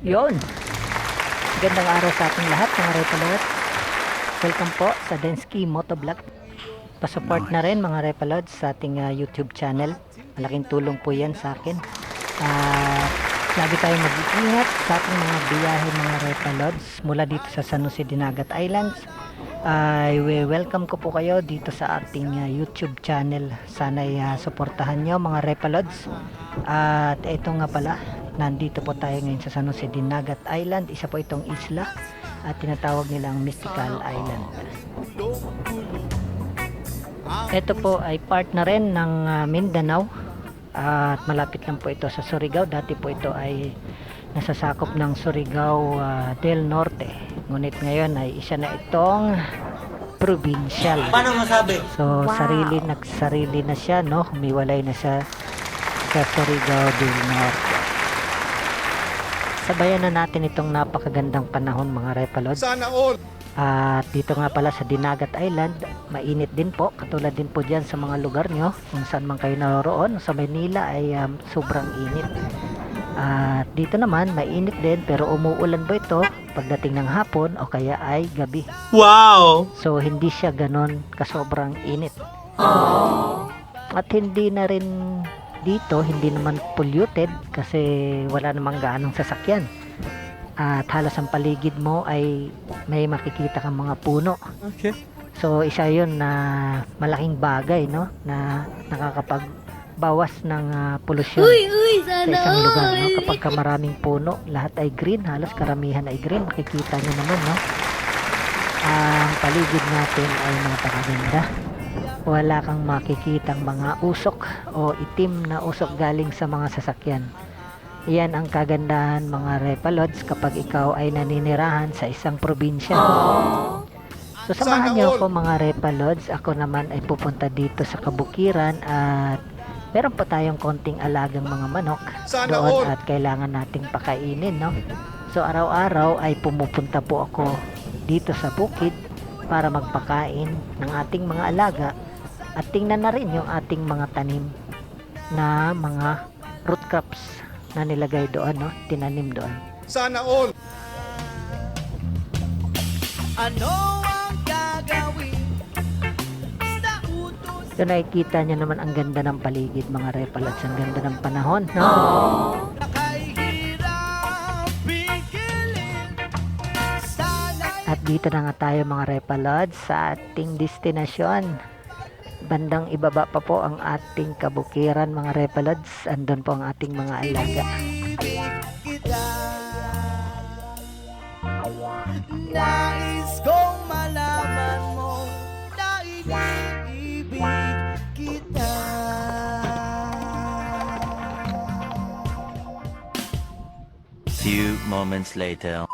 Yon. Gandang araw sa ating lahat mga Repalods. Welcome po sa Densky Motovlog. Pasupport na rin mga Repalods sa ating YouTube channel. Malaking tulong po yan sa akin. Lagi tayong mag-iingat sa ating mga biyahe mga Repalods mula dito sa San Jose Dinagat Islands. Welcome ko po kayo dito sa ating YouTube channel. Sana'y suportahan nyo mga Repalods. At ito nga pala, nandito po tayo ngayon sa San Jose Dinagat Island. Isa po itong isla at tinatawag nilang Mystical Island. Ito po ay part na rin ng Mindanao at malapit lang po ito sa Surigao. Dati po ito ay nasasakop ng Surigao del Norte, ngunit ngayon ay isa na itong provincial. Paano masabi? So nagsarili na siya, no? Humiwalay na siya sa Surigao del Norte. Sabayan na natin itong napakagandang panahon mga Repalods. Sana all. At dito nga pala sa Dinagat Island, mainit din po, katulad din po dyan sa mga lugar nyo kung saan man kayo naroroon. Sa Manila ay sobrang init. At dito naman mainit din, pero umuulan po ito pagdating ng hapon o kaya ay gabi. Wow! So hindi siya ganon kasobrang init. At hindi na rin dito, hindi naman polluted kasi wala namang gaanong sasakyan. At halos ang paligid mo ay may makikita kang mga puno. Okay. So isa yun na malaking bagay, no, na nakakapagbawas ng polusyon sa isang lugar, no? Kapag ka maraming puno, lahat ay green, halos karamihan ay green. Makikita nyo naman, no, ang paligid natin ay napakaganda. Wala kang makikitang mga usok o itim na usok galing sa mga sasakyan. Yan ang kagandahan mga Repalods kapag ikaw ay naninirahan sa isang probinsya. So samahan niyo ako mga Repalods. Ako naman ay pupunta dito sa Kabukiran at meron pa tayong konting alagang mga manok doon at kailangan nating pakainin, no? So araw-araw ay pumupunta po ako dito sa bukid para magpakain ng ating mga alaga at tingnan na rin yung ating mga tanim na mga root crops na nilagay doon, no? Tinanim doon. Sana all. Ano ang gagawin? So nakikita nyo naman ang ganda ng paligid mga Repalods, ang ganda ng panahon, no? At dito na nga tayo mga Repalods sa ating destinasyon. Bandang ibaba pa po ang ating kabukiran mga Repalods. Andun po ang ating mga alaga. Nais kong malaman mo na iniibig kita. Few moments later.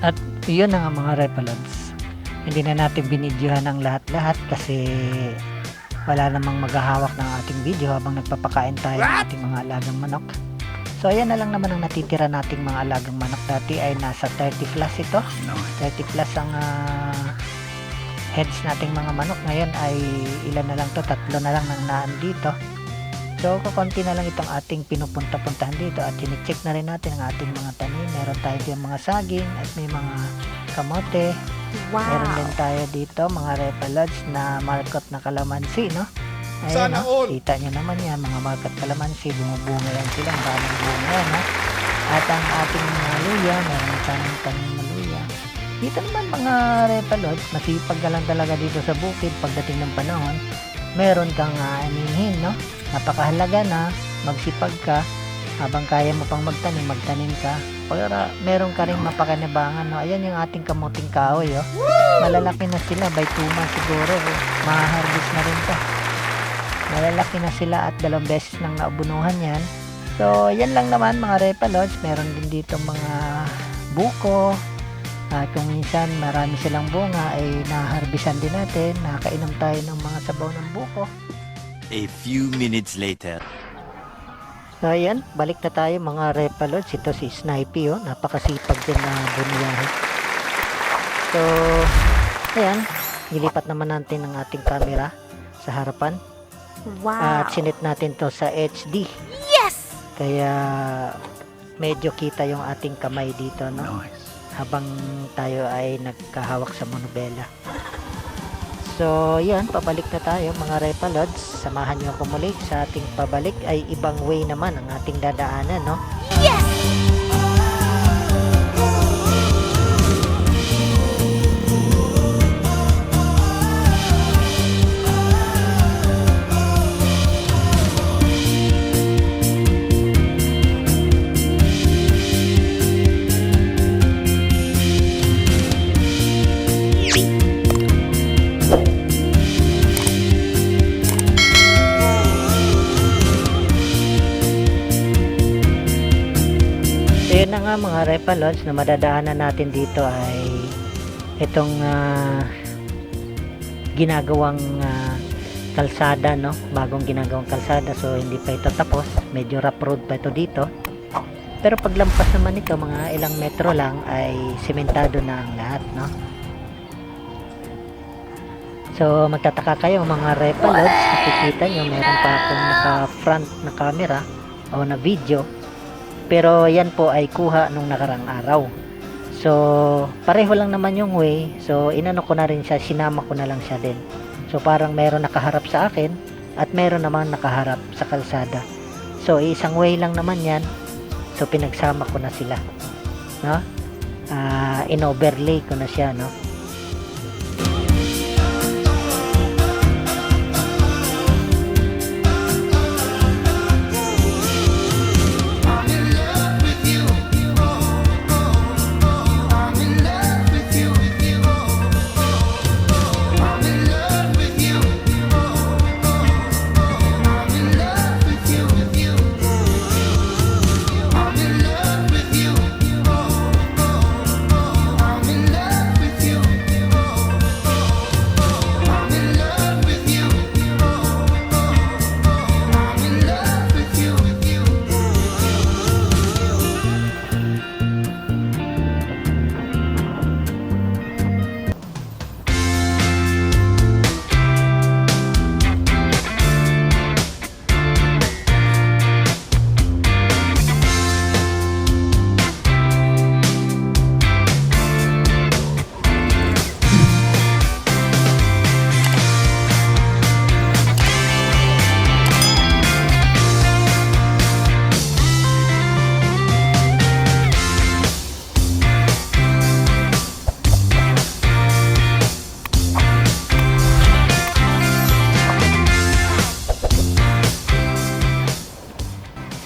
At yun na nga mga Repalods. Hindi na natin binidyohan ang lahat-lahat kasi wala namang maghahawak ng ating video habang nagpapakain tayo ng ating mga alagang manok. So ayan na lang naman ang natitira nating mga alagang manok. Dati ay nasa 30 plus ito. 30 plus ang heads nating mga manok. Ngayon ay ilan na lang to, 3 na lang nang naan dito. So kukunti na lang itong ating pinupunta-puntahan dito at chinecheck na rin natin ang ating mga tanim. Meron tayo dito mga saging at may mga kamote. Wow. Meron din tayo dito mga Repalods na market na kalamansi, no? Ayan, no? Kita nyo naman yan, mga market kalamansi, bumubunga yan sila, maraming bunga yan, no? At ang ating mga luya, meron tanong na luya. Dito naman mga Repalods, masipag ka lang talaga dito sa bukid pagdating ng panahon. Meron kang anihin, no? Napakahalaga na magsipag ka habang kaya mo pang magtanim ka. Para meron ka rin mapakanabangan, no? Ayan yung ating kamuting kahoy, oh. Malalaki na sila, by 2 months siguro, ma-harvest na rin to. Malalaki na sila at 2 beses nang naubunuhan yan. So yan lang naman mga Repalods. Meron din dito mga buko at kung minsan marami silang bunga ay naharbisan din natin. Nakainom tayo ng mga sabaw ng buko. A few minutes later. So ayan, balik na tayo mga Repalods. Ito si Snipey, oh. Napakasipag din na bumiyahe. So ayan, nilipat naman natin ang ating camera sa harapan. Wow. At sinit natin to sa HD. Yes! Kaya medyo kita yung ating kamay dito, no? Habang tayo ay nagkahawak sa monobela. So, yun, pabalik na tayo mga Repalods. Samahan nyo ako muli sa ating pabalik. Ay ibang way naman ang ating dadaanan, no? So yun na nga mga Repalods, na madadaanan natin dito ay itong ginagawang kalsada, no? Bagong ginagawang kalsada, so hindi pa ito tapos, medyo rough road pa ito dito, pero paglampas naman ito mga ilang metro lang ay sementado na ang lahat, no? So magtataka kayo mga Repalods, nakikita nyo meron pa akong naka front na camera o na video, pero yan po ay kuha nung nakarang araw. So pareho lang naman yung way, so inano ko na rin siya, sinama ko na lang siya din. So parang meron nakaharap sa akin at meron naman nakaharap sa kalsada. So isang way lang naman yan, so pinagsama ko na sila, no? In-overlay ko na siya, no?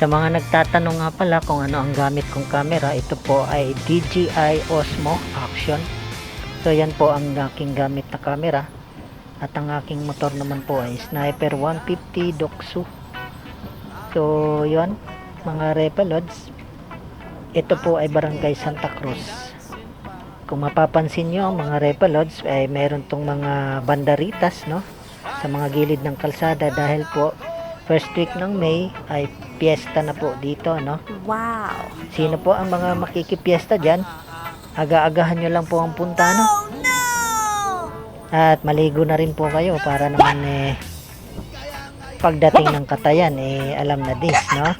Sa mga nagtatanong nga pala kung ano ang gamit kong camera, ito po ay DJI Osmo Action. So yan po ang aking gamit na camera. At ang aking motor naman po ay Sniper 150 Doxu. So yun mga Repalods, ito po ay Barangay Santa Cruz. Kung mapapansin nyo mga Repalods, ay meron tong mga banderitas, no, sa mga gilid ng kalsada, dahil po first week ng May ay piyesta na po dito, no? Wow! Sino po ang mga makikipiesta dyan? Aga-agahan nyo lang po ang punta, no? Oh no! At maligo na rin po kayo para naman pagdating ng Katayan alam na this, no?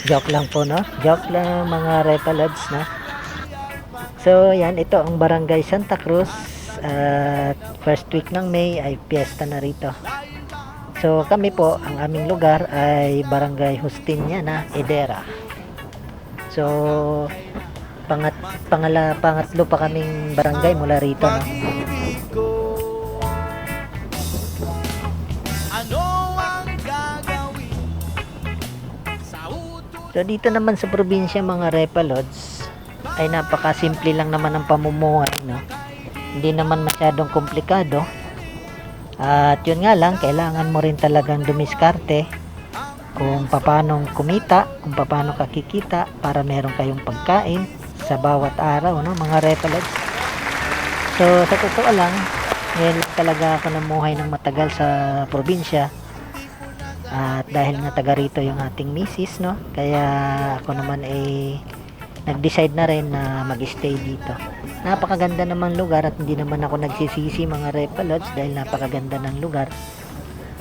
Joke lang po, no? Joke lang mga Repalods, no? So yan, ito ang Barangay Santa Cruz. At first week ng May ay piyesta na rito. So kami po, ang aming lugar ay Barangay Justiniana, Edera. So pangatlo pa kaming barangay mula rito, no? Pag-ibig ko, ano ang gagawin sa utot? So dito naman sa probinsya mga Repalods ay napakasimple lang naman ang pamumuhay, no? Hindi naman masyadong komplikado. At yun nga lang, kailangan mo rin talagang dumiskarte kung paano kumita, kung paano kakikita para meron kayong pagkain sa bawat araw, no mga Repalods. So sa totoo lang, ngayon lang talaga ako namuhay ng matagal sa probinsya. At dahil nga taga rito yung ating misis, no, kaya ako naman nag-decide na rin na mag-stay dito. Napakaganda naman lugar at hindi naman ako nagsisisi mga Repalods dahil napakaganda ng lugar.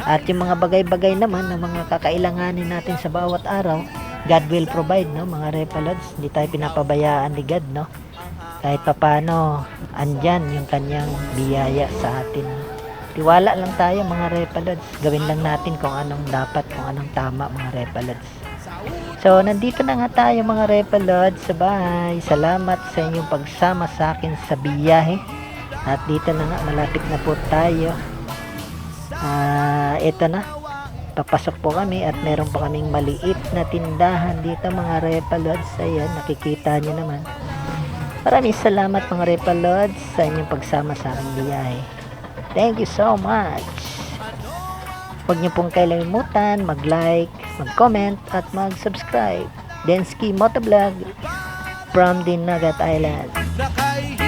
At yung mga bagay-bagay naman na mga kakailanganin natin sa bawat araw God will provide, no, mga Repalods. Hindi tayo pinapabayaan ni God, no. Kahit papano, andyan yung kanyang biyaya sa atin. Tiwala lang tayo, mga Repalods. Gawin lang natin kung anong dapat, kung anong tama, mga Repalods. So, nandito na nga tayo, mga Repalods, sa bahay. Salamat sa inyong pagsama sa akin sa biyahe. At dito na nga, malapit na po tayo. Ito na. Papasok po kami at meron pa kaming maliit na tindahan dito, mga Repalods. Ayan, nakikita nyo naman. Maraming salamat, mga Repalods, sa inyong pagsama sa aking biyahe. Thank you so much. Huwag niyo pong kalimutan mag-like, mag-comment at mag-subscribe. Densky Motovlog from Dinagat Island. Nakaihig